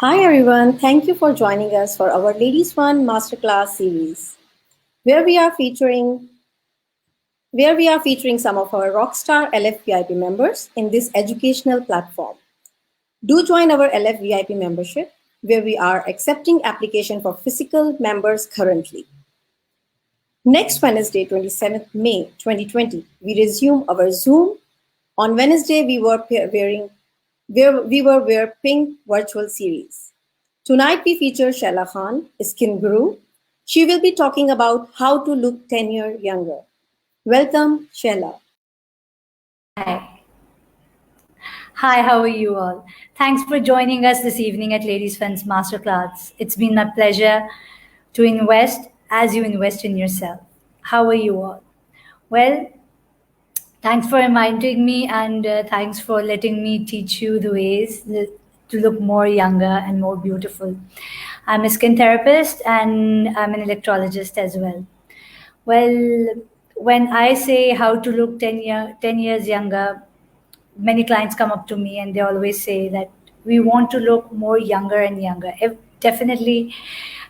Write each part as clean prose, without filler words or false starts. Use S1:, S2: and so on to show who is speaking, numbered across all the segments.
S1: Hi everyone, thank you for joining us for our Ladies Fun Masterclass series, where we are featuring some of our rockstar LF VIP members in this educational platform. Do join our LF VIP membership, where we are accepting application for physical members currently. Next Wednesday, 27th May 2020, we resume our Zoom. On Wednesday, we were wear pink virtual series. Tonight we feature Shaila Khan, Skin Guru. She will be talking about how to look 10 years younger. Welcome, Shaila.
S2: Hi. Hi, how are you all? Thanks for joining us this evening at Ladies Fun's Masterclass. It's been my pleasure to invest as you invest in yourself. How are you all? Well, thanks for reminding me and thanks for letting me teach you the ways to look more younger and more beautiful. I'm a skin therapist and I'm an electrologist as well. Well, when I say how to look 10 years younger, many clients come up to me and they always say that we want to look more younger and younger. Definitely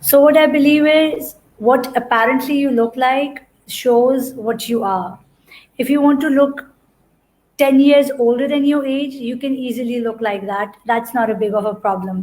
S2: So what I believe is what apparently you look like shows what you are. If you want to look 10 years older than your age, you can easily look like that. That's not a big of a problem.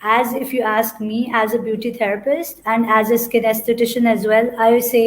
S2: as if you ask me as a beauty therapist and as a skin esthetician as well, I would say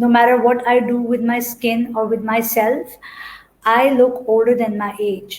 S2: no matter what I do with my skin or with myself, I look older than my age.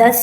S2: 10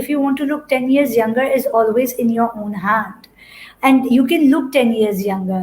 S2: if you want to look 10 years younger is always in your own hand and you can look 10 years younger.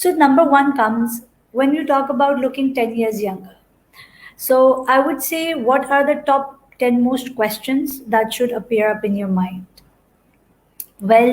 S2: So number one comes when you talk about looking 10 years younger. So I would say, what are the top 10 most questions that should appear up in your mind? Well,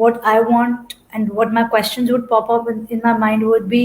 S2: what I want and what my questions would pop up in my mind would be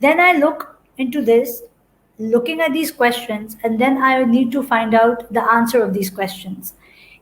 S2: Then I look into this, looking at these questions, and then I need to find out the answer of these questions.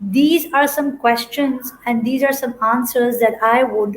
S2: These are some questions and these are some answers that I would,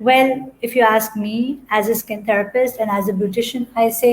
S2: Well, if you ask me as a skin therapist and as a beautician, I say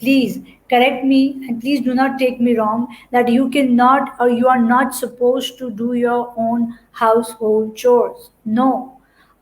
S2: please correct me and please do not take me wrong, that you cannot or you are not supposed to do your own household chores. No,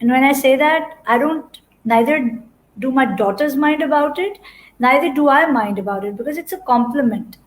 S2: And when I say that, I don't, neither do my daughters mind about it, neither do I mind about it because it's a compliment.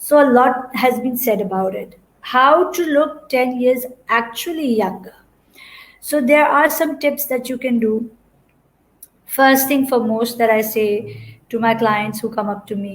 S2: So a lot has been said about it. How to look 10 years actually younger. So there are some tips that you can do. First thing foremost that I say to my clients who come up to me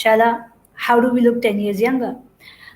S2: Shala, how do we look 10 years younger?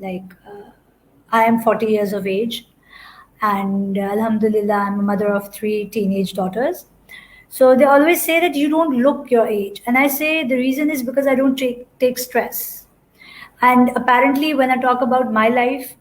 S2: Like, I am 40 years of age, and Alhamdulillah, I'm a mother of 3 teenage daughters. So they always say that you don't look your age. And I say the reason is because I don't take stress. And apparently when I talk about my life,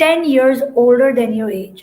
S2: 10 years older than your age.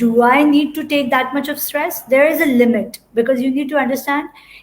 S2: do I need to take that much of stress? There is a limit, because you need to understand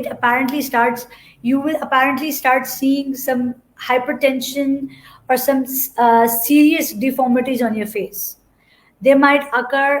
S2: it apparently starts, you will apparently start seeing some hypertension or some serious deformities on your face. They might occur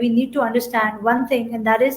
S2: we need to understand one thing, and that is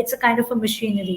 S2: it's a kind of a machinery.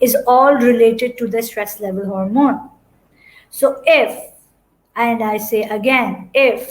S2: is all related to the stress level hormone. So if, and I say again, if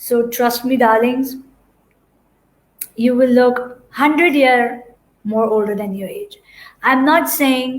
S2: so trust me darlings, you will look 100 year more older than your age. I'm not saying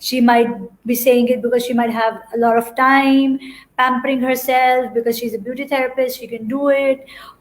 S2: she might be saying it because she might have a lot of time pampering herself because she's a beauty therapist, she can do it,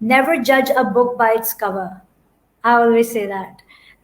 S2: never judge a book by its cover. I always say that.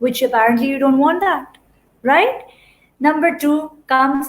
S2: which apparently you don't want that, right? Number 2 comes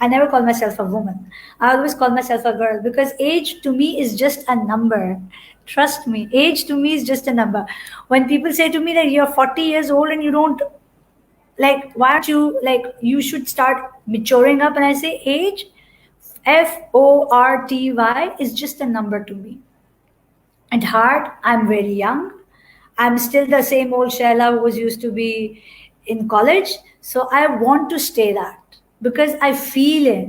S2: I never call myself a woman, I always call myself a girl because age to me is just a number. Trust me, age to me is just a number. When people say to me that you're 40 years old and you don't, like, why aren't you, like, you should start maturing up, and I say age, FORTY, is just a number to me. At heart, I'm very young. I'm still the same old Shaila who was used to be in college. So I want to stay that because I feel it.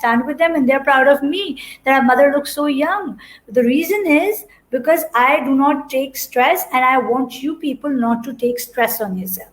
S2: stand with them and they're proud of me that our mother looks so young. The reason is because I do not take stress, and I want you people not to take stress on yourself.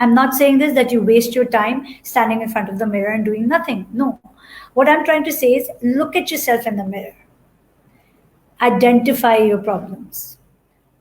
S2: I'm not saying this that you waste your time standing in front of the mirror and doing nothing. No. What I'm trying to say is look at yourself in the mirror. Identify your problems.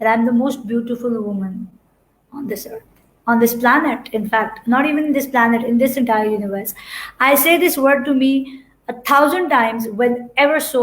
S2: that I'm the most beautiful woman on this earth, on this planet, in fact, not even this planet, in this entire universe. I say this word to me 1,000 times whenever so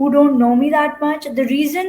S2: who don't know me that much, the reason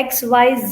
S2: X, Y,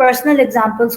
S2: personal examples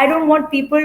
S2: I don't want people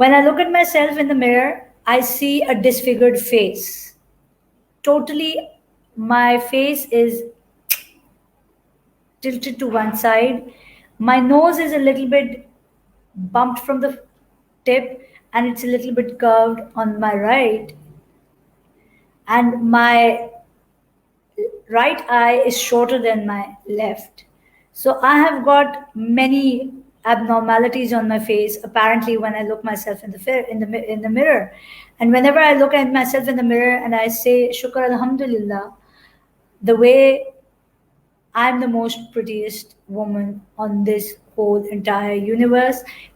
S2: When I look at myself in the mirror, I see a disfigured face. Totally, my face is tilted to one side. My nose is a little bit bumped from the tip and it's a little bit curved on my right. And my right eye is shorter than my left. So I have got many abnormalities on my face apparently when I look myself in the mirror. And whenever I look at myself in the mirror and I say shukr alhamdulillah, the way I'm the most prettiest woman on this whole entire universe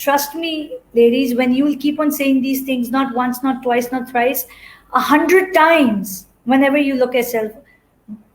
S2: trust me ladies, when you will keep on saying these things, not once, not twice, not thrice, 100 times whenever you look at yourself.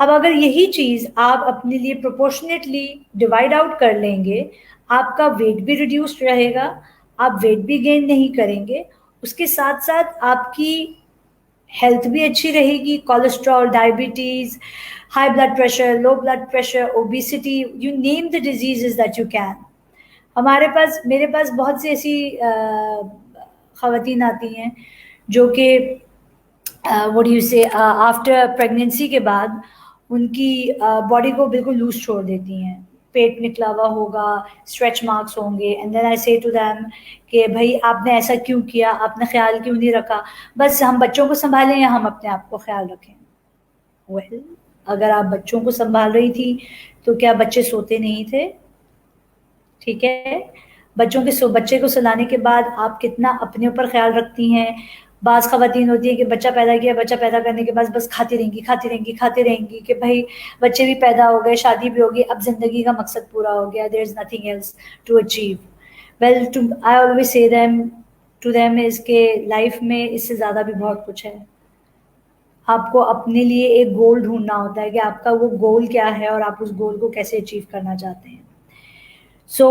S2: اب اگر یہی چیز آپ اپنے لیے proportionately divide out کر لیں گے, آپ کا ویٹ بھی ریڈیوسڈ رہے گا, آپ ویٹ بھی گین نہیں کریں گے, اس کے ساتھ ساتھ آپ کی ہیلتھ بھی اچھی رہے گی. Cholesterol, diabetes, high blood pressure, low blood pressure, obesity, you name the diseases that you can. ہمارے پاس, میرے پاس بہت سی ایسی خواتین آتی ہیں جو کہ what do you say after pregnancy کے بعد ان کی باڈی کو بالکل لوز چھوڑ دیتی ہیں, پیٹ نکلا ہوا ہوگا, اسٹریچ مارکس ہوں گے, اینڈ دین آئی سے ٹو دیم کہ بھائی آپ نے ایسا کیوں کیا, آپ نے خیال کیوں نہیں رکھا, بس ہم بچوں کو سنبھالیں یا ہم اپنے آپ کو خیال رکھیں. well, اگر آپ بچوں کو سنبھال رہی تھی تو کیا بچے سوتے نہیں تھے؟ ٹھیک ہے, بچے کو سلانے کے بعد آپ کتنا اپنے اوپر خیال رکھتی ہیں. بعض خواتین ہوتی ہیں کہ بچہ پیدا کیا, بچہ پیدا کرنے کے بعد بس کھاتی رہیں گی کہ بھائی بچے بھی پیدا ہو گئے, شادی بھی ہوگی, اب زندگی کا مقصد پورا ہو گیا, there is nothing else to achieve. Well I always say to them is کہ لائف میں اس سے زیادہ بھی بہت کچھ ہے. آپ کو اپنے لیے ایک گول ڈھونڈنا ہوتا ہے کہ آپ کا وہ گول کیا ہے اور آپ اس گول کو کیسے اچیو کرنا چاہتے ہیں. سو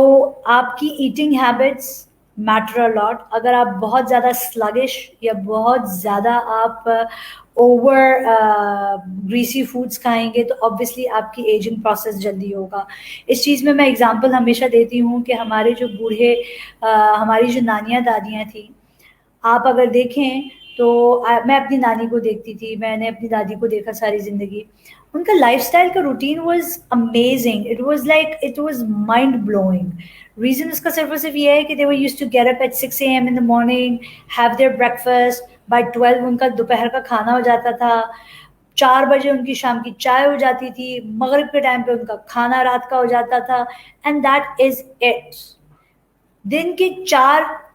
S2: آپ کی ایٹنگ ہیبٹس میٹر اے لاٹ. اگر آپ بہت زیادہ سلگش یا بہت زیادہ آپ اوور گریسی فوڈس کھائیں گے تو آبویسلی آپ کی ایجنگ پروسیس جلدی ہوگا. اس چیز میں ایگزامپل ہمیشہ دیتی ہوں کہ ہمارے جو بوڑھے ہماری جو نانیاں دادیاں تھیں, آپ اگر دیکھیں تو میں اپنی نانی کو دیکھتی تھی, میں نے اپنی دادی کو دیکھا ساری زندگی. ان کا لائف اسٹائل کا routine was amazing, it was mind blowing. Reason اس کا صرف اور صرف یہ ہے کہ they were used to get up at 6 AM in the morning, have their breakfast, by 12 ان کا دوپہر کا کھانا ہو جاتا تھا, 4 بجے ان کی شام کی چائے ہو جاتی تھی, مغرب کے ٹائم پہ ان کا کھانا رات کا ہو جاتا تھا, اینڈ دیٹ از اٹ. دن کے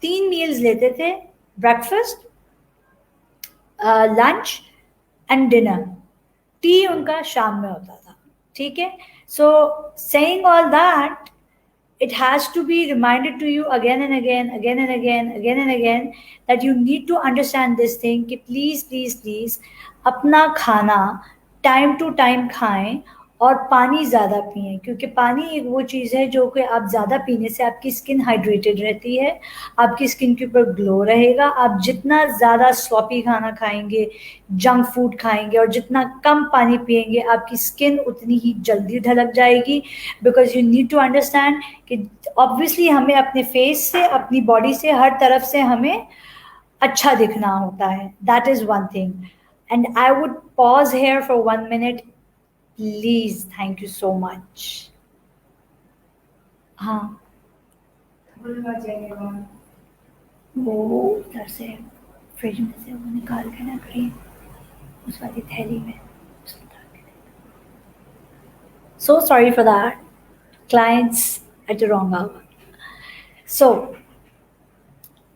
S2: 3 میلز لیتے تھے, breakfast, lunch and dinner. Tea ان کا شام میں ہوتا تھا. ٹھیک ہے, so seeing all that, it has to be reminded to you again and again that you need to understand this thing کہ please اپنا کھانا ٹائم ٹو ٹائم کھائیں اور پانی زیادہ پئیں, کیونکہ پانی ایک وہ چیز ہے جو کہ آپ زیادہ پینے سے آپ کی اسکن ہائیڈریٹڈ رہتی ہے, آپ کی اسکن کے اوپر گلو رہے گا. آپ جتنا زیادہ سلوپی کھانا کھائیں گے, جنک فوڈ کھائیں گے اور جتنا کم پانی پئیں گے, آپ کی اسکن اتنی ہی جلدی ڈھلک جائے گی. Because you need to understand کہ obviously ہمیں اپنے فیس سے, اپنی باڈی سے, ہر طرف سے ہمیں اچھا دکھنا ہوتا ہے. That is one thing. And I would pause here for 1 minute please. Thank you so much. ہاں, وہ ادھر سے فریج میں سے وہ نکال کے نا کریم اس والی تھیلی میں اس میں ڈال کے. So sorry for that. Clients at the wrong hour. So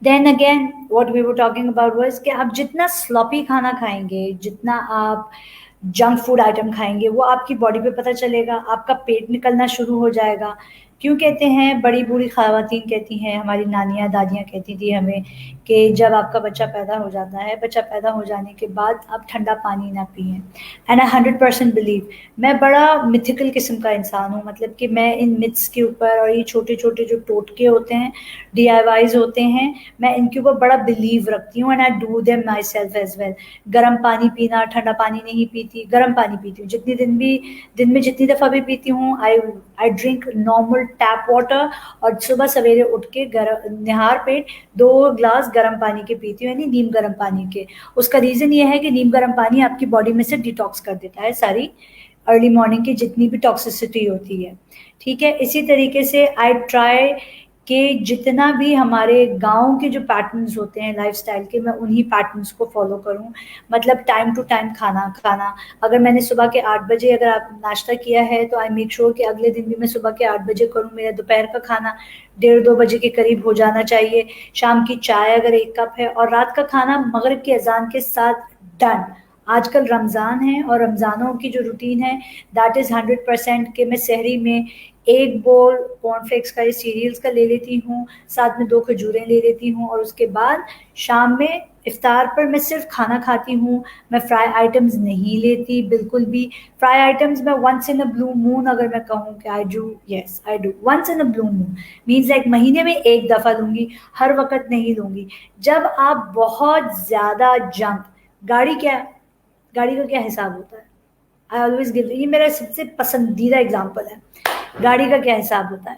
S2: then again what we were talking about was کہ آپ جتنا سلوپی کھانا کھائیں گے, جتنا آپ جنک فوڈ آئٹم کھائیں گے, وہ آپ کی باڈی پہ پتہ چلے گا, آپ کا پیٹ نکلنا شروع ہو جائے گا. کیوں کہتے ہیں, بڑی بوڑھی خواتین کہتی ہیں, ہماری نانیاں دادیاں کہتی تھی ہمیں کہ جب آپ کا بچہ پیدا ہو جاتا ہے, بچہ پیدا ہو جانے کے بعد آپ ٹھنڈا پانی نہ پئیں. And I 100% blue. میں بڑا میتھیکل قسم کا انسان ہوں, مطلب کہ میں ان متس کے اوپر اور یہ چھوٹے چھوٹے جو ٹوٹکے ہوتے ہیں, ڈی آئی وائز ہوتے ہیں, میں ان کے اوپر بڑا بلیو رکھتی ہوں. And I do them myself as well. گرم پانی پینا, ٹھنڈا پانی نہیں پیتی, گرم پانی پیتی ہوں. دن میں جتنی دفعہ بھی پیتی ہوں, آئی ڈرنک نارمل ٹیپ واٹر, اور صبح سویرے اٹھ کے نہار پیٹ 2 گلاس گرم پانی کے پیتی ہوں, یعنی نیم گرم پانی کے. اس کا ریزن یہ ہے کہ نیم گرم پانی آپ کی باڈی میں سے ڈیٹاکس کر دیتا ہے ساری ارلی مارننگ کی جتنی بھی ٹاکسیسٹی ہوتی ہے. ٹھیک ہے, اسی طریقے سے آئی ٹرائی کہ جتنا بھی ہمارے گاؤں کے جو پیٹرنز ہوتے ہیں لائف اسٹائل کے, میں انہی پیٹرنز کو فالو کروں. مطلب ٹائم ٹو ٹائم کھانا کھانا. اگر میں نے صبح کے 8 بجے اگر آپ ناشتہ کیا ہے تو آئی میک شیور کہ اگلے دن بھی میں صبح کے 8 بجے کروں. میرا دوپہر کا کھانا 1:30-2 بجے کے قریب ہو جانا چاہیے. شام کی چائے اگر 1 کپ ہے, اور رات کا کھانا مغرب کی اذان کے ساتھ ڈن. آج کل رمضان ہے اور رمضانوں کی جو روٹین ہے دیٹ از 100% کہ میں سحری میں 1 بول کارن فلیکس کا یا سیریلس کا لے لیتی ہوں, ساتھ میں 2 کھجوریں لے لیتی ہوں, اور اس کے بعد شام میں افطار پر میں صرف کھانا کھاتی ہوں, میں فرائی آئٹمس نہیں لیتی بالکل بھی. فرائی آئٹمس میں once in a blue moon اگر میں کہوں کہ I do, yes I do once in a blue moon, means like مہینے میں ایک دفعہ لوں گی, ہر وقت نہیں لوں گی. جب آپ بہت زیادہ جنک, گاڑی کا کیا حساب ہوتا ہے, آئی آلویز گیو, یہ میرا سب سے پسندیدہ اگزامپل ہے. گاڑی کا کیا حساب ہوتا ہے,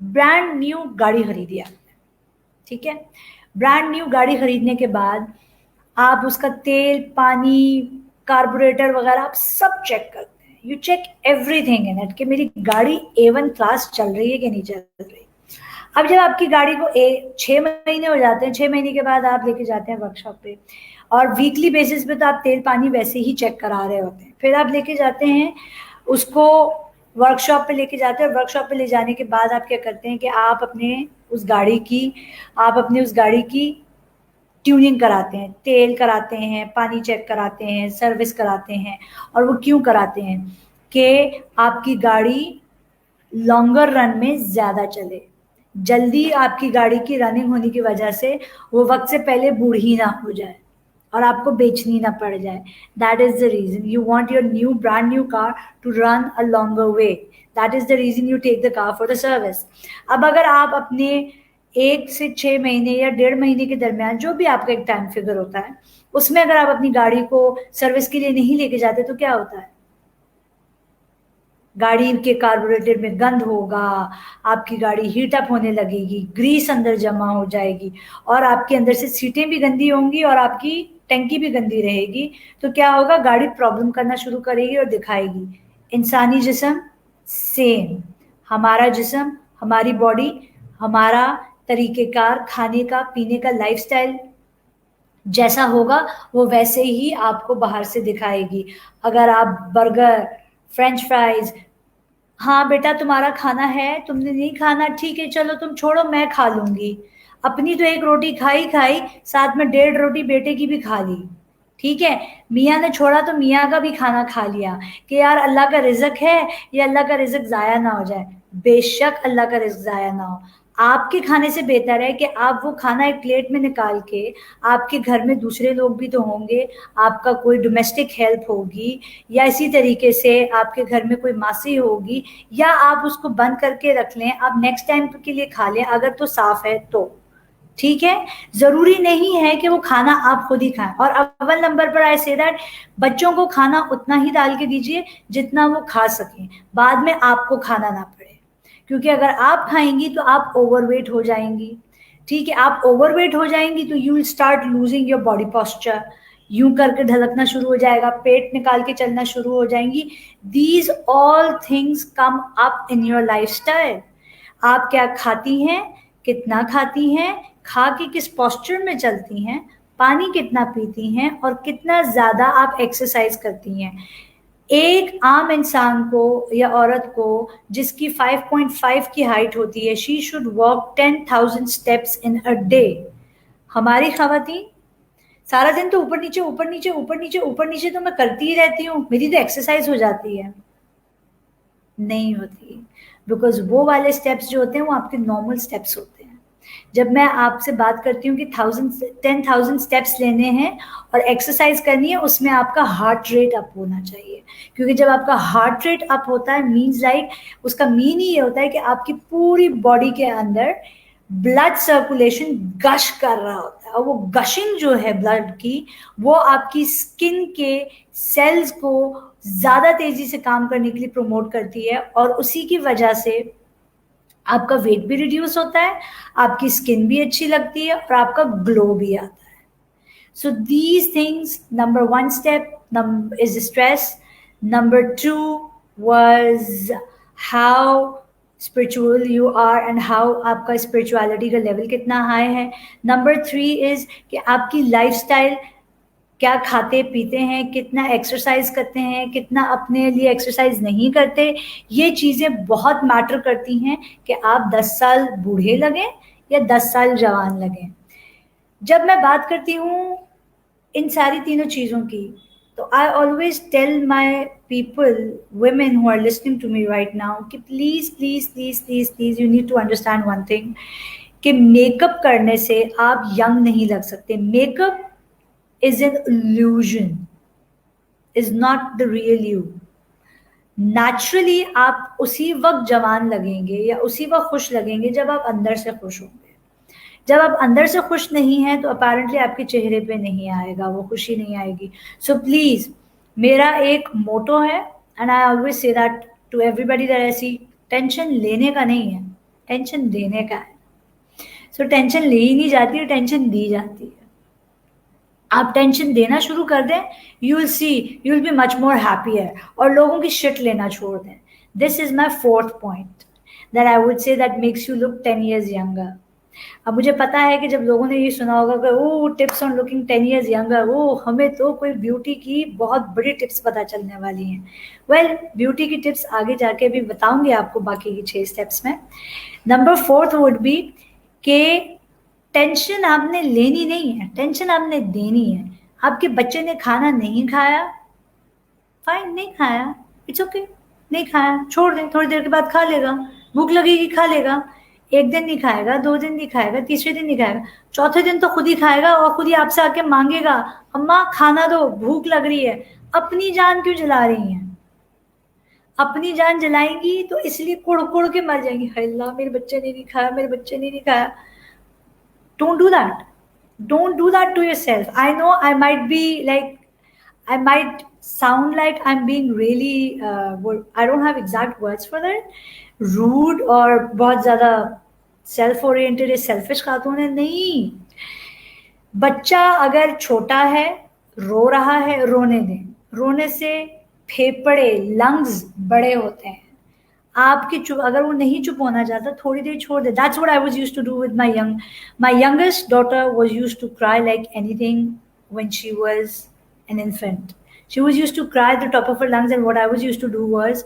S2: برانڈ نیو گاڑی خریدی آپ نے, ٹھیک ہے, برانڈ نیو گاڑی خریدنے کے بعد آپ اس کا تیل, پانی, کاربوریٹر وغیرہ آپ سب چیک کرتے ہیں. You check every thing in it کہ میری گاڑی A1 کلاس چل رہی ہے کہ نہیں چل رہی. اب جب آپ کی گاڑی کو 6 مہینے ہو جاتے ہیں, 6 مہینے کے بعد آپ لے کے جاتے ہیں ورک شاپ پہ, اور ویکلی بیسس پہ تو آپ تیل پانی ویسے ہی چیک کرا رہے ہوتے ہیں. پھر آپ لے کے جاتے ہیں اس کو ورک شاپ پہ لے کے جاتے ہیں. ورک شاپ پہ لے جانے کے بعد آپ کیا کرتے ہیں کہ آپ اپنے اس گاڑی کی ٹیوننگ کراتے ہیں, تیل کراتے ہیں, پانی چیک کراتے ہیں, سروس کراتے ہیں. اور وہ کیوں کراتے ہیں کہ آپ کی گاڑی لانگر رن میں زیادہ چلے, جلدی آپ کی گاڑی کی رننگ ہونے کی وجہ سے وہ وقت سے پہلے بوڑھی نہ ہو جائے اور آپ کو بیچنی نہ پڑ جائے. That is the reason you want your brand new car to run a longer way. That is the reason you take the car for the service. اب اگر آپ اپنے 1 سے 6 مہینے یا 1.5 مہینے کے درمیان, جو بھی آپ کا ایک ٹائم فگر ہوتا ہے, اس میں اگر آپ اپنی گاڑی کو سروس کے لیے نہیں لے کے جاتے تو کیا ہوتا ہے, گاڑی کے کاربوریٹر میں گند ہوگا, آپ کی گاڑی ہیٹ اپ ہونے لگے گی, گریس اندر جمع ہو جائے گی, اور آپ کے اندر سے سیٹیں بھی گندی ہوں گی اور آپ کی ٹنکی بھی گندی رہے گی. تو کیا ہوگا, گاڑی پرابلم کرنا شروع کرے گی اور دکھائے گی. انسانی جسم سیم, ہمارا جسم, ہماری باڈی, ہمارا طریقہ کار, کھانے کا, پینے کا, لائف سٹائل جیسا ہوگا وہ ویسے ہی آپ کو باہر سے دکھائے گی. اگر آپ برگر, فرینچ فرائز, ہاں بیٹا تمہارا کھانا ہے, تم نے نہیں کھانا, ٹھیک ہے چلو تم چھوڑو میں کھا لوں گی, اپنی تو 1 روٹی کھائی, ساتھ میں 1.5 روٹی بیٹے کی بھی کھا لی, ٹھیک ہے, میاں نے چھوڑا تو میاں کا بھی کھانا کھا لیا کہ یار اللہ کا رزق ہے, یا اللہ کا رزق ضائع نہ ہو جائے. بے شک اللہ کا رزق ضائع نہ ہو, آپ کے کھانے سے بہتر ہے کہ آپ وہ کھانا ایک پلیٹ میں نکال کے, آپ کے گھر میں دوسرے لوگ بھی تو ہوں گے, آپ کا کوئی ڈومیسٹک ہیلپ ہوگی, یا اسی طریقے سے آپ کے گھر میں کوئی ماسی ہوگی, یا آپ اس کو بند کر کے رکھ لیں, آپ نیکسٹ ٹائم کے لیے کھا لیں اگر تو صاف ہے تو, ٹھیک ہے. ضروری نہیں ہے کہ وہ کھانا آپ خود ہی کھائیں. اور اول نمبر پر آئی سے دیٹ, بچوں کو کھانا اتنا ہی ڈال کے دیجیے جتنا وہ کھا سکیں, بعد میں آپ کو کھانا نہ پڑے, کیونکہ اگر آپ کھائیں گی تو آپ اوور ویٹ ہو جائیں گی, ٹھیک ہے. آپ اوور ویٹ ہو جائیں گی تو you will start losing your body posture, یوں کر کے ڈھلکنا شروع ہو جائے گا, پیٹ نکال کے چلنا شروع ہو جائیں گی. These all things come up in your life style. آپ کیا کھاتی ہیں, کتنا کھاتی ہیں, کھا کے کس پوسچر میں چلتی ہیں, پانی کتنا پیتی ہیں, اور کتنا زیادہ آپ ایکسرسائز کرتی ہیں. ایک عام انسان کو یا عورت کو جس کی 5.5 کی ہائٹ ہوتی ہے, she should walk 10,000 steps in a day. ہماری خواتین سارا دن تو اوپر نیچے اوپر نیچے اوپر نیچے اوپر نیچے تو میں کرتی ہی رہتی ہوں, میری تو ایکسرسائز ہو جاتی ہے, نہیں ہوتی, بیکاز وہ والے اسٹیپس جو ہوتے ہیں وہ آپ کے نارمل اسٹیپس ہوتے ہیں. جب میں آپ سے بات کرتی ہوں کہ 10,000 اسٹیپس لینے ہیں اور ایکسرسائز کرنی ہے, اس میں آپ کا ہارٹ ریٹ اپ ہونا چاہیے, کیونکہ جب آپ کا ہارٹ ریٹ اپ ہوتا ہے مینز لائک اس کا مین ہی یہ ہوتا ہے کہ آپ کی پوری باڈی کے اندر بلڈ سرکولیشن گش کر رہا ہوتا ہے, اور وہ گشنگ جو ہے بلڈ کی, وہ آپ کی اسکن کے سیلز کو زیادہ تیزی سے کام کرنے کے لیے پروموٹ کرتی ہے, اور اسی کی وجہ سے آپ کا ویٹ بھی ریڈیوس ہوتا ہے, آپ کی اسکن بھی اچھی لگتی ہے, اور آپ کا گلو بھی آتا ہے. So these things, number 1 step is stress, number 2 was how spiritual you are and how آپ کا اسپرچویلٹی کا لیول کتنا ہائی ہے. نمبر 3 از کہ آپ کی لائف اسٹائل کیا کھاتے پیتے ہیں, کتنا ایکسرسائز کرتے ہیں, کتنا اپنے لیے ایکسرسائز نہیں کرتے. یہ چیزیں بہت میٹر کرتی ہیں کہ آپ 10 سال بوڑھے لگیں یا 10 سال جوان لگیں. جب میں بات کرتی ہوں ان ساری تینوں چیزوں کی, تو I always tell my people, women who are listening to me right now, کہ please please please please please you need to understand one thing, کہ میک اپ کرنے سے آپ ینگ نہیں لگ سکتے. Make up is an illusion, is not the real you. Naturally آپ اسی وقت جوان لگیں گے یا اسی وقت خوش لگیں گے جب آپ اندر سے خوش ہوں گے. جب آپ اندر سے خوش نہیں ہیں تو اپیرنٹلی آپ کے چہرے پہ نہیں آئے گا, وہ خوشی نہیں آئے گی. سو پلیز, میرا ایک موٹو ہے and I always say that to everybody that ایسی ٹینشن لینے کا نہیں ہے, ٹینشن دینے کا ہے. سو ٹینشن لی ہی نہیں جاتی, ٹینشن دی جاتی ہے. آپ ٹینشن دینا شروع کر دیں, you will see you will be much more happier, اور لوگوں کی شٹ لینا چھوڑ دیں. This is my fourth point that I would say that makes you look 10 years younger. اب مجھے پتا ہے کہ جب لوگوں نے یہ سنا ہوگا کہ او ٹپس آن لکنگ 10 years younger, وہ ہمیں تو کوئی بیوٹی کی بہت بڑی ٹپس پتہ چلنے والی ہیں. ویل, بیوٹی کی ٹپس آگے جا کے بھی بتاؤں گی آپ کو باقی کی 6 اسٹیپس میں. نمبر 4 وڈ بی کہ ٹینشن آپ نے لینی نہیں ہے, ٹینشن آپ نے دینی ہے. آپ کے بچے نے کھانا نہیں کھایا, فائن, نہیں کھایا, اٹس اوکے, نہیں کھایا, چھوڑ دیں, تھوڑی دیر کے بعد کھا لے گا. بھوک لگے گی, کھا لے گا. ایک دن نہیں کھائے گا, 2 دن نہیں کھائے گا, تیسرے دن نہیں کھائے گا, چوتھے دن تو خود ہی کھائے گا اور خود ہی آپ سے آ کے مانگے گا, اماں کھانا دو, بھوک لگ رہی ہے. اپنی جان کیوں جلا رہی ہیں؟ اپنی جان جلائیں گی تو اس لیے کڑ کڑ کے مر جائیں گی, ہائے اللہ میرے بچے نے نہیں کھایا, میرے بچے نے نہیں کھایا. Don't do that. Don't do that to yourself. I know I might be like, I might sound like I'm being really, I don't have exact words for that, rude اور بہت زیادہ سیلف اورینٹیڈ سیلفش خاتون ہے. نہیں, بچہ اگر چھوٹا ہے, رو رہا ہے, رونے دیں. رونے سے پھیپڑے, لنگز بڑے ہوتے ہیں. آپ کی چپ, اگر وہ نہیں چپ ہونا چاہتا تھوڑی دیر چھوڑ دے. That's what I was used to do with my youngest daughter was used to cry like anything when she was an infant. She was used to cry at the top of her lungs, and what I was used to do was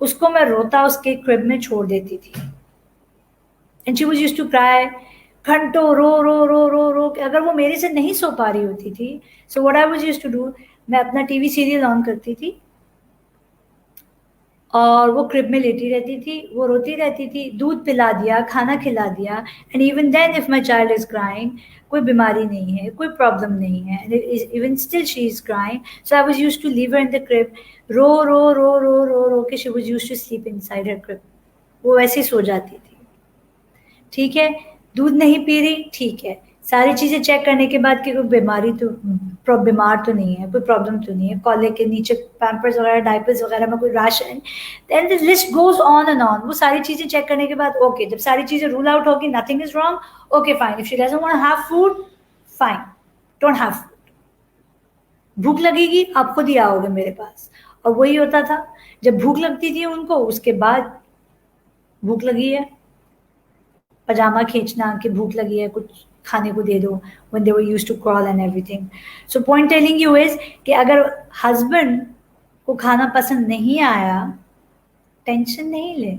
S2: اس کو میں روتا اس کے crib میں چھوڑ دیتی تھی. And she was used to cry گھنٹوں, رو رو رو رو رو. اگر وہ میرے سے نہیں سو پا رہی ہوتی تھی, so what I was used to do, میں اپنا ٹی وی سیریل آن کرتی تھی اور وہ کرب میں لیٹی رہتی تھی, وہ روتی رہتی تھی, دودھ پلا دیا, کھانا کھلا دیا. And even then if my child is crying, کوئی بیماری نہیں ہے, کوئی پرابلم نہیں ہے, even still she is crying, so I was use to leave her in the crib. رو رو رو رو رو رو کے she was use to sleep inside her crib. وہ ویسے ہی سو جاتی تھی. ٹھیک ہے, دودھ نہیں پی رہی, ٹھیک ہے, ساری چیزیں چیک کرنے کے بعد کہ کوئی بیماری تو بیمار تو نہیں ہے, کوئی پرابلم تو نہیں ہے, کالے کے نیچے پیمپرز وغیرہ, ڈائپرز وغیرہ میں کوئی ریش ہے, دین the list goes on and on. وہ ساری چیزیں چیک کرنے کے بعد اوکے, جب ساری چیزیں رول آؤٹ ہوگی, nothing is wrong, okay fine. if she doesn't want to have food, fine, don't have food. بھوک لگے گی, آپ خود ہی آؤ گے میرے پاس. اور وہی ہوتا تھا, جب بھوک لگتی تھی ان کو, اس کے بعد بھوک لگی ہے, پجامہ کھینچنا کہ بھوک لگی ہے, کچھ کھانے کو دے دو, when they were used to crawl and everything. So point telling you is کہ اگر ہسبینڈ کو کھانا پسند نہیں آیا, ٹینشن نہیں لے,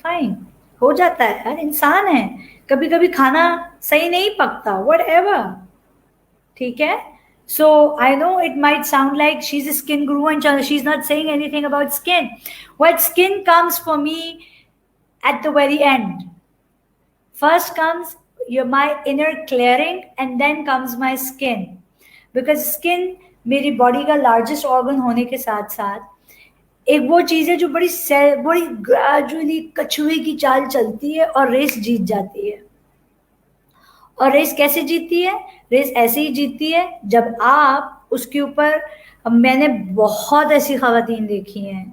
S2: فائن, ہو جاتا ہے یار, انسان ہے, کبھی کبھی کھانا صحیح نہیں پکتا, وٹ ایور. ٹھیک ہے. So I know it might sound like she's a skin guru and she's not saying anything about skin. What skin comes for me at the very end. First comes my inner clearing and then comes my skin. Because skin میری body کا largest organ ہونے کے ساتھ ساتھ ایک وہ چیز ہے جو بڑی گریجولی کچھوے کی چال چلتی ہے اور ریس جیت جاتی ہے. اور ریس کیسے جیتتی ہے؟ ریس ایسے ہی جیتتی ہے جب آپ اس کے اوپر, میں نے بہت ایسی خواتین دیکھی ہیں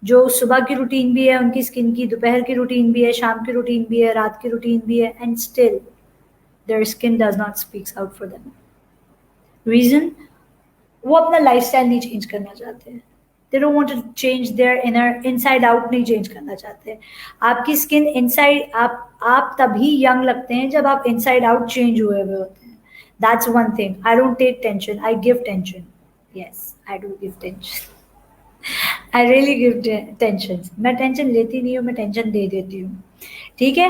S2: جو صبح کی روٹین بھی ہے ان کی اسکن کی, دوپہر کی روٹین بھی ہے, شام کی روٹین بھی ہے, رات کی روٹین بھی ہے, and still their skin does not speaks out for them. Reason, وہ اپنا لائف اسٹائل نہیں چینج کرنا چاہتے ہیں. they don't want to change their inner, inside out نہیں چینج کرنا چاہتے. آپ کی اسکن انسائڈ, آپ تبھی ینگ لگتے ہیں جب آپ انسائڈ آؤٹ چینج ہوئے ہوتے ہیں. that's one thing. I don't take tension, I give tension. yes, I do give tension. I really give tension. میں ٹینشن لیتی نہیں ہوں, میں ٹینشن دے دیتی ہوں. ٹھیک ہے.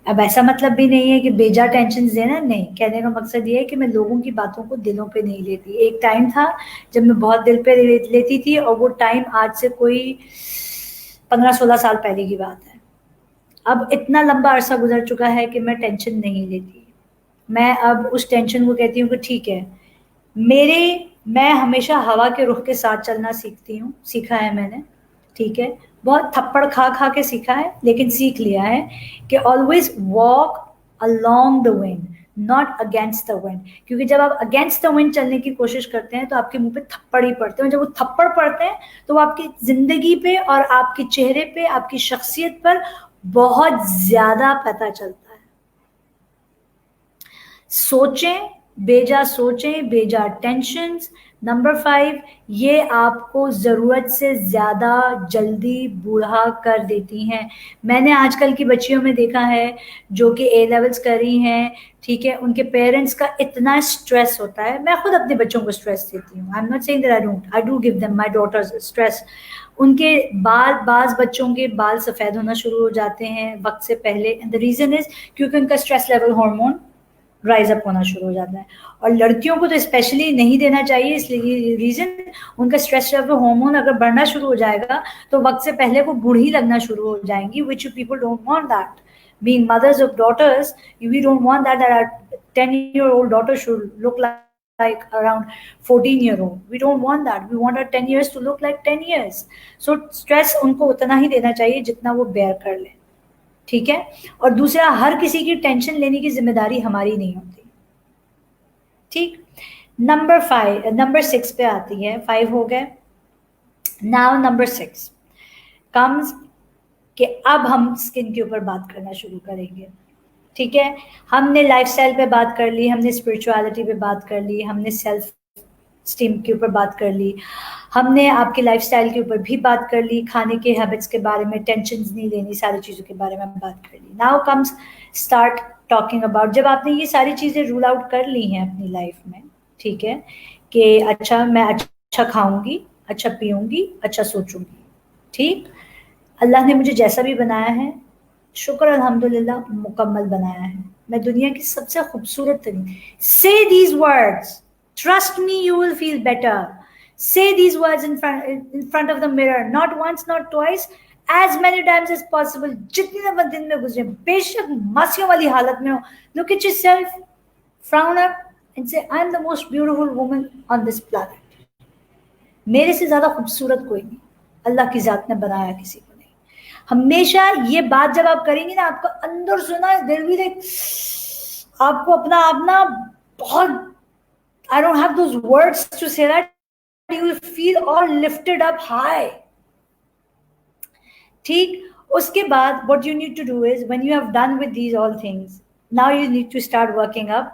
S2: اب ایسا مطلب بھی نہیں ہے کہ بیجا ٹینشن دینا, نہیں. کہنے کا مقصد یہ ہے کہ میں لوگوں کی باتوں کو دلوں پہ نہیں لیتی. ایک ٹائم تھا جب میں بہت دل پہ لیتی تھی, اور وہ ٹائم آج سے کوئی 15-16 سال پہلے کی بات ہے. اب اتنا لمبا عرصہ گزر چکا ہے کہ میں ٹینشن نہیں لیتی. میں اب اس ٹینشن کو کہتی ہوں کہ ٹھیک ہے، میں ہمیشہ ہوا کے رخ کے ساتھ چلنا سیکھا ہے میں نے. ٹھیک ہے، بہت تھپڑ کھا کھا کے سیکھا ہے، لیکن سیکھ لیا ہے کہ always walk along the wind, not against the wind. کیونکہ جب آپ اگینسٹ دا ونڈ چلنے کی کوشش کرتے ہیں تو آپ کے منہ پہ تھپڑ ہی پڑتے ہیں. جب وہ تھپڑ پڑتے ہیں تو وہ آپ کی زندگی پہ اور آپ کے چہرے پہ، آپ کی شخصیت پر بہت زیادہ پتہ چلتا ہے. سوچیں بے جا ٹینشنز. نمبر 5، یہ آپ کو ضرورت سے زیادہ جلدی بوڑھا کر دیتی ہیں. میں نے آج کل کی بچیوں میں دیکھا ہے جو کہ اے لیولز کر رہی ہیں، ٹھیک ہے، ان کے پیرنٹس کا اتنا اسٹریس ہوتا ہے. میں خود اپنے بچوں کو اسٹریس دیتی ہوں. I'm not saying that I don't. I do give them, my daughters, stress. ان کے بعض بچوں کے بال سفید ہونا شروع ہو جاتے ہیں وقت سے پہلے. اینڈ the reason is کیونکہ ان کا stress level hormone rise up ہونا شروع ہو جاتا ہے. اور لڑکیوں کو تو اسپیشلی نہیں دینا چاہیے، اس لیے ریزن ان کا اسٹریس لیول ہارمون اگر بڑھنا شروع ہو جائے گا تو وقت سے پہلے وہ بوڑھی لگنا شروع ہو جائیں گی. Which people don't want that. Being mothers of daughters, we don't want that our 10-year-old daughter should look like around 14-year-old. We don't want that. We want our 10 years to look like 10 years. So stress ان کو اتنا ہی دینا چاہیے جتنا وہ beer کر لیں. ٹھیک ہے. اور دوسرا، ہر کسی کی ٹینشن لینے کی ذمہ داری ہماری نہیں ہوتی. ٹھیک. نمبر 6 پہ آتی ہے. 5 ہو گئے. ناؤ نمبر 6 کمز کہ اب ہم اسکن کے اوپر بات کرنا شروع کریں گے. ٹھیک ہے. ہم نے لائف اسٹائل پہ بات کر لی، ہم نے اسپرچویلٹی پہ بات کر لی، ہم نے سیلف اسٹیم کے اوپر بات کر لی، ہم نے آپ کے لائف اسٹائل کے اوپر بھی بات کر لی، کھانے کے ہیبٹس کے بارے میں، ٹینشنز نہیں لینی، ساری چیزوں کے بارے میں بات کر لی. Now comes start talking about. جب آپ نے یہ ساری چیزیں رول آؤٹ کر لی ہیں اپنی لائف میں، ٹھیک ہے، کہ اچھا میں اچھا کھاؤں گی، اچھا پیوں گی، اچھا سوچوں گی. ٹھیک. اللہ نے مجھے جیسا بھی بنایا ہے، شکر الحمدللہ مکمل بنایا ہے. میں دنیا کی سب سے خوبصورت ترین. Say these words. Trust me, you will feel better. Say these words in front of the mirror. Not once, not twice. As many times as possible. جتنی دفعہ دن میں گزرے، بے شک ماسیوں والی حالت میں ہو. Look at yourself. Frown up and say, I am the most beautiful woman on this planet. میرے سے زیادہ خوبصورت کوئی نہیں. اللہ کی ذات نے بنایا کسی کو نہیں. ہمیشہ یہ بات جب آپ کریں گے نا، آپ کو اندر سنا دل بھی آپ کو اپنا بہت I don't have those words to say that. You will feel all lifted up high. ٹھیک. اس کے بعد what you need to do is when you have done with these all things, now you need to start working up.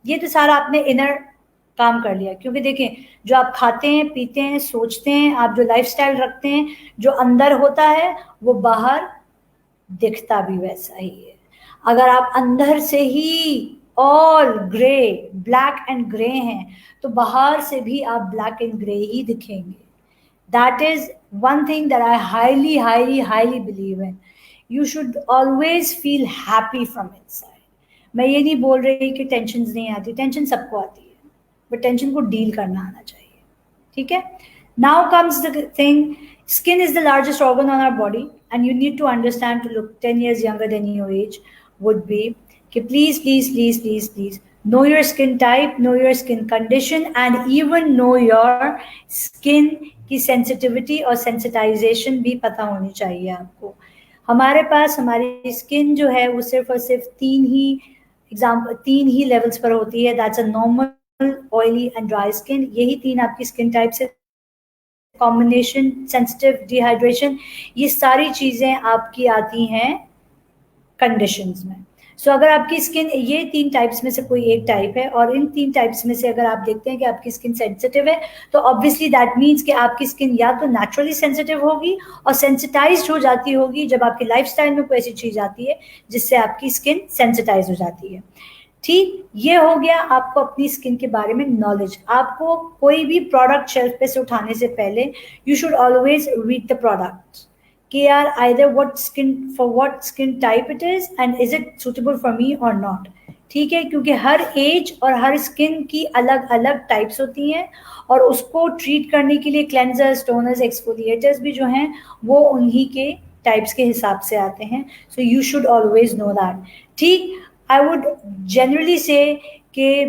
S2: یہ تو سارا آپ نے inner کام کر لیا. کیونکہ دیکھیں، جو آپ کھاتے ہیں، پیتے ہیں، سوچتے ہیں، آپ جو لائف سٹائل رکھتے ہیں، جو اندر ہوتا ہے وہ باہر دکھتا بھی ویسا ہی ہے. اگر آپ اندر سے ہی آل گرے، بلیک اینڈ گرے ہیں، تو باہر سے بھی آپ بلیک اینڈ گرے ہی دکھیں گے. That is one thing that I highly, highly, highly believe in. You should always feel happy from inside. میں یہ نہیں بول رہی کہ ٹینشنز نہیں آتی، ٹینشن سب کو آتی ہے، بٹ ٹینشن کو ڈیل کرنا آنا چاہیے. ٹھیک ہے. Now comes the thing. Skin is the largest organ on our body, and you need to understand to look 10 years younger than your age would be کہ please know your skin type, know your skin condition, and even know your skin کی sensitivity اور sensitization بھی پتہ ہونی چاہیے آپ کو. ہمارے پاس ہماری اسکن جو ہے وہ صرف اور صرف تین ہی لیولز پر ہوتی ہے. That's a normal, oily and dry skin. یہی تین آپ کی اسکن ٹائپ سے کمبینیشن، سینسٹیو، ڈی ہائیڈریشن، یہ ساری چیزیں آپ کی آتی ہیں کنڈیشنز میں. سو اگر آپ کی اسکن یہ تین ٹائپس میں سے کوئی ایک ٹائپ ہے، اور ان تین ٹائپس میں سے اگر آپ دیکھتے ہیں کہ آپ کی اسکن سینسٹیو ہے، تو آبویسلی دیٹ مینس کہ آپ کی اسکن یا تو نیچرلی سینسٹیو ہوگی اور سینسٹائزڈ ہو جاتی ہوگی جب آپ کی لائف اسٹائل میں کوئی ایسی چیز آتی ہے جس سے آپ کی اسکن سینسٹائز ہو جاتی ہے. ٹھیک. یہ ہو گیا آپ کو اپنی اسکن کے بارے میں نالج. آپ کو کوئی بھی پروڈکٹ شیلف پہ سے اٹھانے سے پہلے you should always read the product کہ یار either what skin type it is and is it suitable for me or not. ٹھیک ہے. کیونکہ ہر ایج اور ہر اسکن کی الگ الگ ٹائپس ہوتی ہیں، اور اس کو ٹریٹ کرنے کے لیے کلینزرز، ٹونرز، ایکسفولیٹرز بھی جو ہیں وہ انہی کے ٹائپس کے حساب سے آتے ہیں. So you should always know that. ٹھیک. آئی وڈ جنرلی سے کہ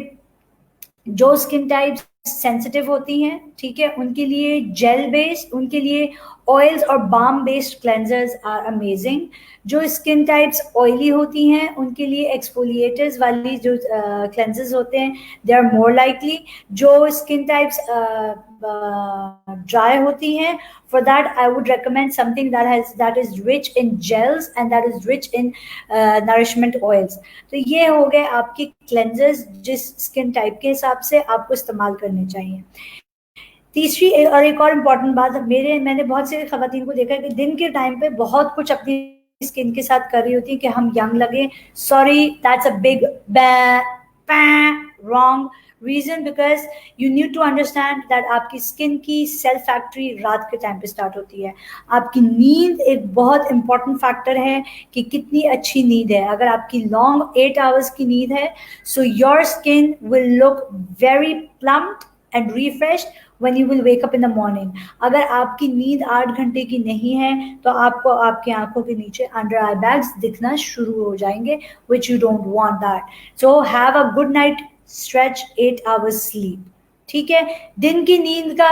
S2: جو اسکن ٹائپس سینسٹیو ہوتی ہیں, ٹھیک ہے, ان کے لیے جیل بیسڈ, ان کے لیے آئلس اور بام بیسڈ کلینزرز آر امیزنگ. جو اسکن ٹائپس آئلی ہوتی ہیں ان کے لیے ایکسفولیٹرز والی جو کلینزرز ہوتے ہیں دے آر مور لائکلی. جو اسکن ٹائپس ڈرائی ہوتی ہیں, for that I would recommend something that is rich in gels and that is rich in nourishment oils. تو یہ ہو گئے آپ کی کلینزرز جس اسکن ٹائپ کے حساب سے آپ کو استعمال کرنے چاہیے. تیسری اور ایک اور امپورٹنٹ بات, میں نے بہت سی خواتین کو دیکھا ہے کہ دن کے ٹائم پہ بہت کچھ اپنی اسکن کے ساتھ کر رہی ہوتی ہیں کہ ہم ینگ لگیں. Sorry, that's a big wrong reason, because you need to understand that آپ کی اسکن کی سیل فیکٹری رات کے ٹائم پہ اسٹارٹ ہوتی ہے. آپ کی نیند ایک بہت امپورٹنٹ فیکٹر ہے کہ کتنی اچھی نیند ہے. اگر آپ کی لانگ 8 hours کی نیند ہے, so your skin will look very plumped and refreshed when you will wake up in the morning. اگر آپ کی نیند 8 گھنٹے کی نہیں ہے تو آپ کو آپ کی آنکھوں کے نیچے انڈر آئی بیگز دکھنا شروع ہو جائیں گے, which you don't want that. So have a good night stretch, 8 hours sleep. ٹھیک ہے. دن کی نیند کا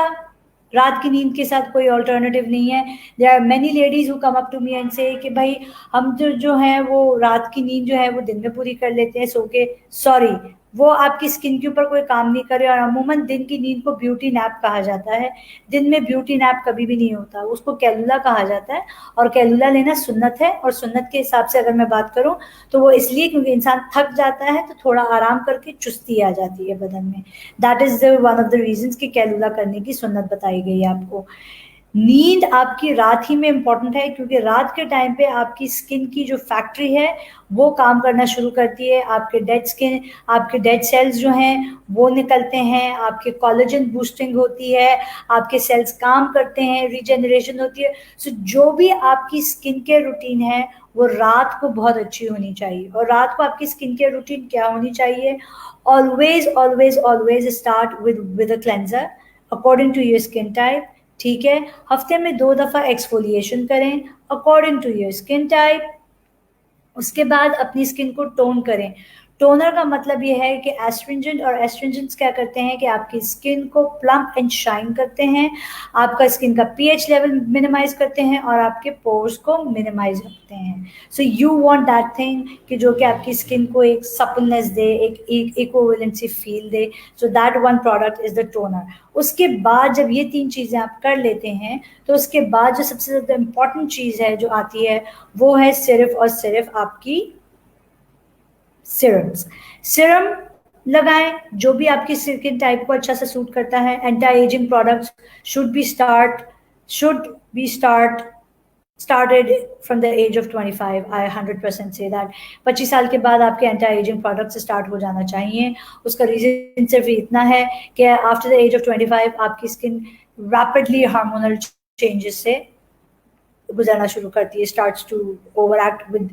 S2: رات کی نیند کے ساتھ کوئی آلٹرنیٹیو نہیں ہے. there are many ladies who come up to me and say کہ بھائی ہم جو ہیں وہ رات کی نیند جو ہے وہ دن میں پوری کر لیتے ہیں سو کے. سوری, وہ آپ کی اسکن کے اوپر کوئی کام نہیں کرے. اور عموماً دن کی نیند کو بیوٹی نیپ کہا جاتا ہے. دن میں بیوٹی نیپ کبھی بھی نہیں ہوتا, اس کو کیلولا کہا جاتا ہے. اور کیلولا لینا سنت ہے, اور سنت کے حساب سے اگر میں بات کروں تو وہ اس لیے کیونکہ انسان تھک جاتا ہے تو تھوڑا آرام کر کے چستی آ جاتی ہے بدن میں. That is one of the reasons کہ کیلولا کرنے کی سنت بتائی گئی ہے آپ کو. نیند آپ کی رات ہی میں امپورٹنٹ ہے کیونکہ رات کے ٹائم پہ آپ کی اسکن کی جو فیکٹری ہے وہ کام کرنا شروع کرتی ہے. آپ کے ڈیڈ اسکن, آپ کے ڈیڈ سیلز جو ہیں وہ نکلتے ہیں, آپ کے کولیجن بوسٹنگ ہوتی ہے, آپ کے سیلز کام کرتے ہیں, ریجنریشن ہوتی ہے. سو جو بھی آپ کی اسکن کیئر روٹین ہے وہ رات کو بہت اچھی ہونی چاہیے. اور رات کو آپ کی اسکن کیئر روٹین کیا ہونی چاہیے؟ Always always always start with a cleanser according to your skin type. ٹھیک ہے. ہفتے میں 2 دفعہ ایکسفولیشن کریں according to your skin type. اس کے بعد اپنی اسکن کو ٹون کریں. ٹونر کا مطلب یہ ہے کہ ایسٹرنجنٹ اور ایسٹرنجنٹس کیا کرتے ہیں کہ آپ کی اسکن کو پلمپ اینڈ شائن کرتے ہیں, آپ کا اسکن کا پی ایچ لیول منیمائز کرتے ہیں اور آپ کے پورس کو منیمائز کرتے ہیں. So you want that thing کہ جو کہ آپ کی اسکن کو ایک سپلنس دے, ایک ایکوولنسی فیل دے. So that one product is the toner. اس کے بعد جب یہ 3 چیزیں آپ کر لیتے ہیں تو اس کے بعد جو سب سے زیادہ امپورٹنٹ چیز ہے جو آتی ہے وہ ہے صرف اور صرف آپ کی سیرمز. سیرم لگائیں جو بھی آپ کی اسکن ٹائپ کو اچھا سا سوٹ کرتا ہے. Anti ageing products should be started from the age of 25. I 100% say that. 25 سال کے بعد آپ کے اینٹی ایجنگ پروڈکٹس اسٹارٹ ہو جانا چاہیے. اس کا ریزن صرف اتنا ہے کہ آفٹر دا ایج آف 25 آپ کی اسکن ریپڈلی ہارمونل چینجز سے گزرنا شروع کرتی ہے, starts to overact with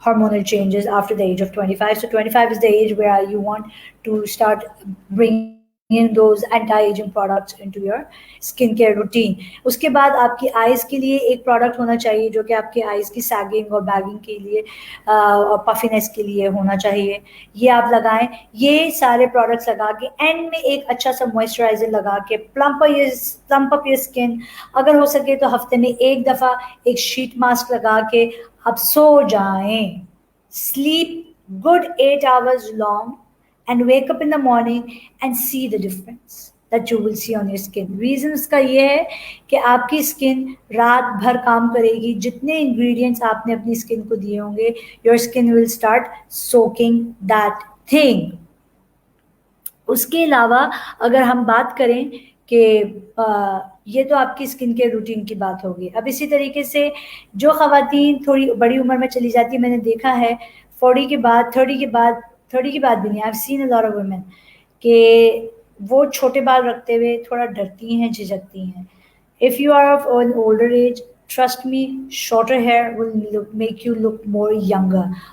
S2: hormonal changes after the age of 25. So 25 is the age where you want to start bringing those anti-aging products into your skin care routine. اس کے بعد آپ کی eyes کے لیے ایک پروڈکٹ ہونا چاہیے جو کہ آپ کی آئیز کی سیگنگ اور بیگنگ کے لیے اور پفینس کے لیے ہونا چاہیے. یہ آپ لگائیں. یہ سارے پروڈکٹس لگا کے اینڈ میں ایک اچھا سا موئسچرائزر لگا کے پلمپ اپ یور اسکن. اگر ہو سکے تو ہفتے میں 1 دفعہ ایک شیٹ ماسک لگا کے آپ سو جائیں. Sleep good 8 hours long and wake up in the morning and see the difference that you will see on your skin. Reason اس کا یہ ہے کہ آپ کی اسکن رات بھر کام کرے گی. جتنے انگریڈینٹس آپ نے اپنی اسکن کو دیے ہوں گے your skin will start soaking that thing. اس کے علاوہ اگر ہم بات کریں کہ یہ تو آپ کی اسکن کیئر روٹین کی بات ہوگی. اب اسی طریقے سے جو خواتین تھوڑی بڑی عمر میں چلی جاتی ہیں, میں نے دیکھا ہے 40 کے بعد 30 کے بعد بھی نہیں, I've seen a lot of women کہ وہ چھوٹے بال رکھتے ہوئے تھوڑا ڈرتی ہیں, جھجکتی ہیں. If you are of an older age, trust me, shorter hair will make you look more younger.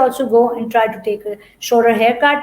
S2: also go and try to take a shorter haircut.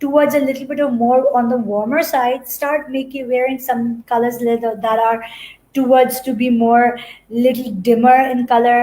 S2: towards a little bit of more on the warmer side, start wearing some colors that are towards to be more little dimmer in color.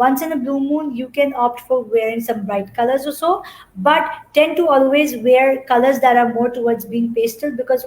S2: once in a blue moon you can opt for wearing some bright colors or so, but tend to always wear colors that are more towards being pastel, because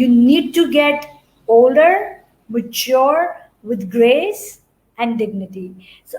S2: you need to get older, mature, with grace and dignity. So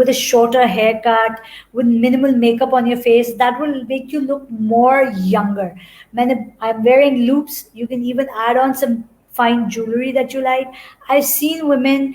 S2: with a shorter haircut, with minimal makeup on your face. That will make you look more younger. I'm wearing loops. You can even add on some fine jewelry that you like. I've seen women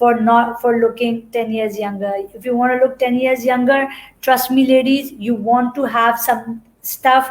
S2: for looking 10 years younger. If you want to look 10 years younger, trust me ladies, you want to have some stuff.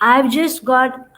S2: I've just got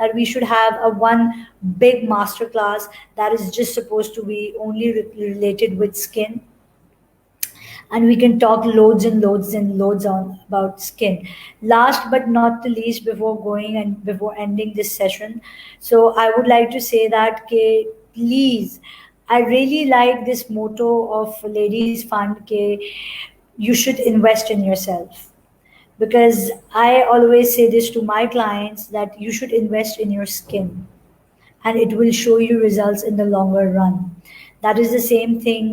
S2: that we should have a one big master class that is just supposed to be only related with skin, and we can talk loads and loads and loads on about skin. Last but not the least, before going and before ending this session, so I would like to say that please, I really like this motto of Ladies Fund you should invest in yourself, because I always say this to my clients that you should invest in your skin and it will show you results in the longer run. That is the same thing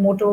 S2: motto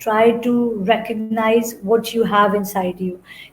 S2: Try to recognize what you have inside you.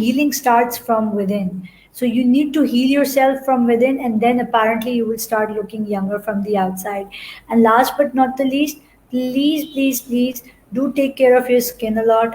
S2: healing starts from within. So you need to heal yourself from within, and then apparently you will start looking younger from the outside. And last but not the least, please, please, please do take care of your skin a lot.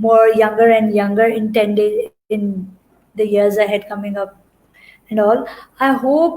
S2: more younger and younger in 10 days in the years ahead coming up and all. I hope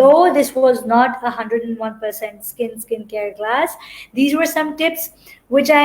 S2: Though this was not 101% skincare class, these were some tips which I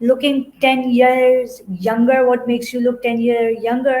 S2: looking 10 years younger, what makes you look 10 years younger,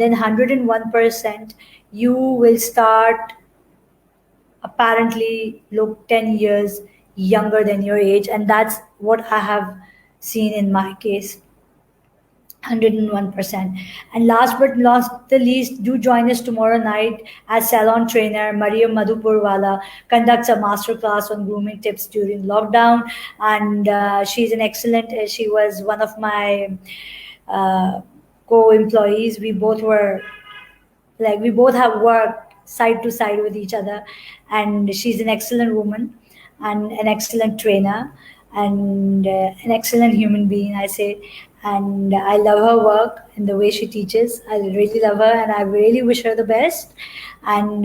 S2: then 101% you will start apparently look 10 years younger than your age, and that's what I have seen in my case. 101%. And last but not the least, do join us tomorrow night as salon trainer Mariam Madhupurwala conducts a masterclass on grooming tips during lockdown. And she's an excellent, she was one of my co-employees. We both have worked side to side with each other. And she's an excellent woman and an excellent trainer and an excellent human being, I say. And I love her work and the way she teaches. I really love her and I really wish her the best. And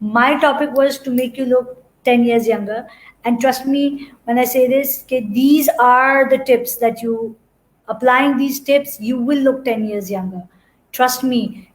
S2: my topic was to make you look 10 years younger. And trust me when I say this, these are the tips that you applying these tips, you will look 10 years younger. Trust me,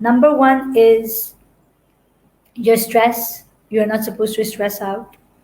S2: Number 1 is your stress. You are not supposed to stress out.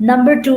S2: Number 2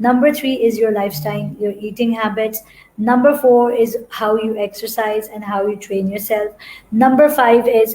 S2: Number 3 is your lifestyle, your eating habits. Number 4 is how you exercise and how you train yourself. Number 5 is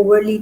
S2: overly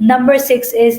S2: Number 6 is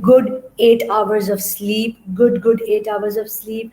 S2: good 8 hours of sleep, good 8 hours of sleep.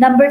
S2: Number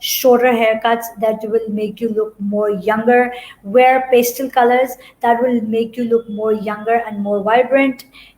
S2: shorter haircuts that will make you look more younger. Wear pastel colors that will make you look more younger and more vibrant.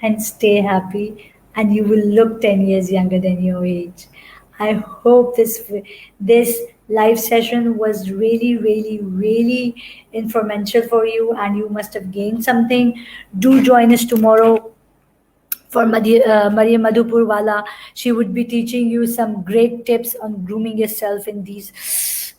S2: and stay happy and you will look 10 years younger than your age. I hope this live session was really informational for you and you must have gained something. Do join us tomorrow for Mariam Madhupurwala. She would be teaching you some great tips on grooming yourself in these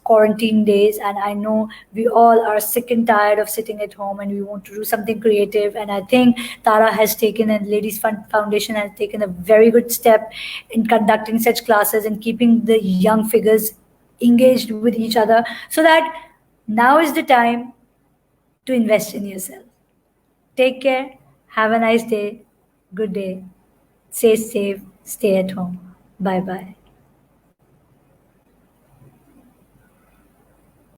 S2: quarantine days, and I know we all are sick and tired of sitting at home and we want to do something creative, and I think Tara has taken, and Ladies Fund Foundation has taken a very good step in conducting such classes and keeping the young figures engaged with each other, so that now is the time to invest in yourself. Take care, have a nice day, good day, stay safe, stay at home. Bye bye.